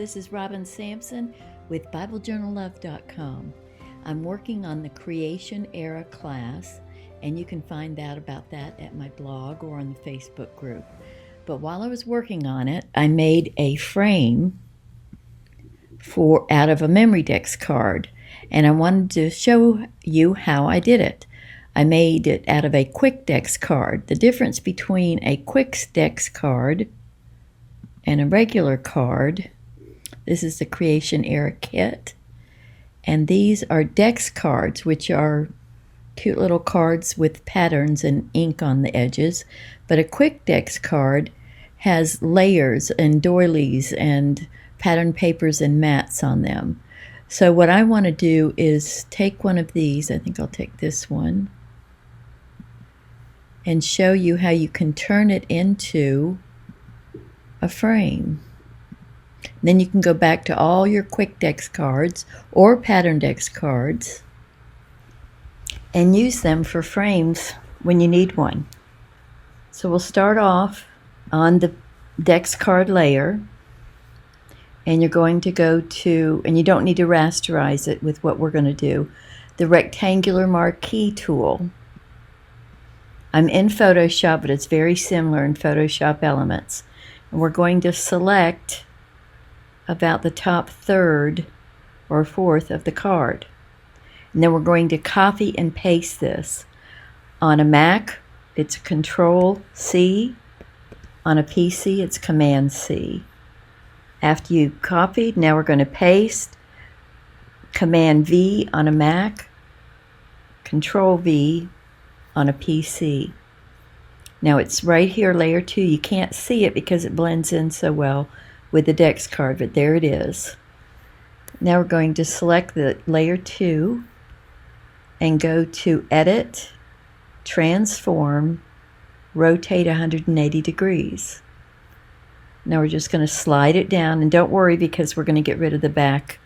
this is Robin Sampson with BibleJournalLove.com. I'm working on the Creation Era class, and you can find out about that at my blog or on the Facebook group. But while I was working on it, I made a frame out of a Memory Dex card, and I wanted to show you how I did it. I made it out of a Quick Dex card. The difference between a Quick Dex card and a regular card, this is the Creation Era kit, and these are Dex cards, which are cute little cards with patterns and ink on the edges. But a Quick Dex card has layers and doilies and pattern papers and mats on them. So what I want to do is take one of these, I think I'll take this one, and show you how you can turn it into a frame. Then you can go back to all your Quick Dex cards or Pattern Dex cards and use them for frames when you need one. So we'll start off on the Dex card layer, and you're going to go to, and you don't need to rasterize it with what we're going to do, the rectangular marquee tool. I'm in Photoshop, but it's very similar in Photoshop Elements. And we're going to select about the top third or fourth of the card. And then we're going to copy and paste this. On a Mac, it's Control-C. On a PC, it's Command-C. After you copied, now we're going to paste. Command-V on a Mac, Control-V on a PC. Now it's right here, layer 2. You can't see it because it blends in so well with the Dex card, but there it is. Now we're going to select the layer 2 and go to Edit, Transform, Rotate 180 degrees. Now we're just going to slide it down, and don't worry because we're going to get rid of the back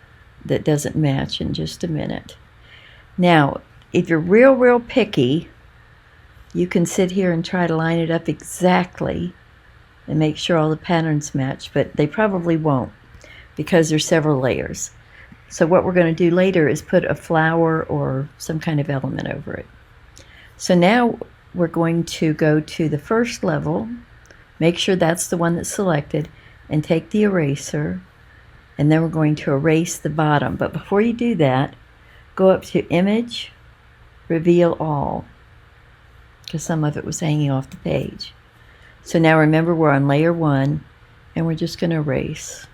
that doesn't match in just a minute. Now, if you're real picky, you can sit here and try to line it up exactly and make sure all the patterns match, but they probably won't because there's several layers. So what we're going to do later is put a flower or some kind of element over it. So now we're going to go to the first level, make sure that's the one that's selected, and take the eraser, and then we're going to erase the bottom. But before you do that, go up to Image, Reveal All, because some of it was hanging off the page. So now remember, we're on layer 1, and we're just going to erase.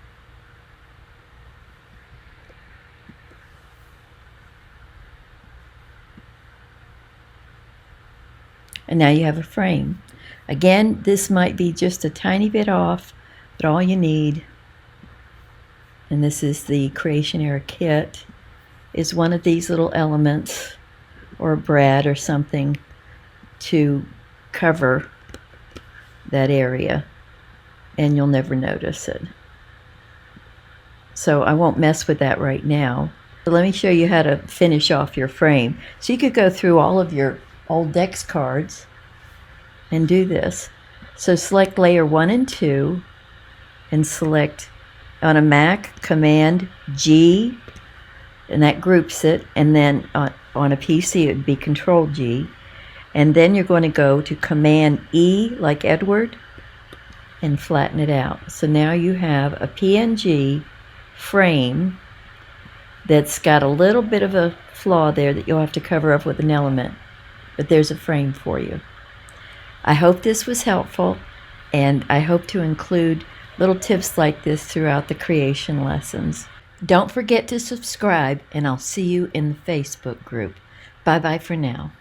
And now you have a frame. Again, this might be just a tiny bit off, but all you need, and this is the Creation Era kit, is one of these little elements or a brad or something to cover that area, and you'll never notice it. So I won't mess with that right now. But let me show you how to finish off your frame. So you could go through all of your old Dex cards and do this. So select layer 1 and 2 and select on a Mac Command-G, and that groups it, and then on a PC it would be Control-G. And then you're going to go to Command-E, like Edward, and flatten it out. So now you have a PNG frame that's got a little bit of a flaw there that you'll have to cover up with an element. But there's a frame for you. I hope this was helpful, and I hope to include little tips like this throughout the creation lessons. Don't forget to subscribe, and I'll see you in the Facebook group. Bye-bye for now.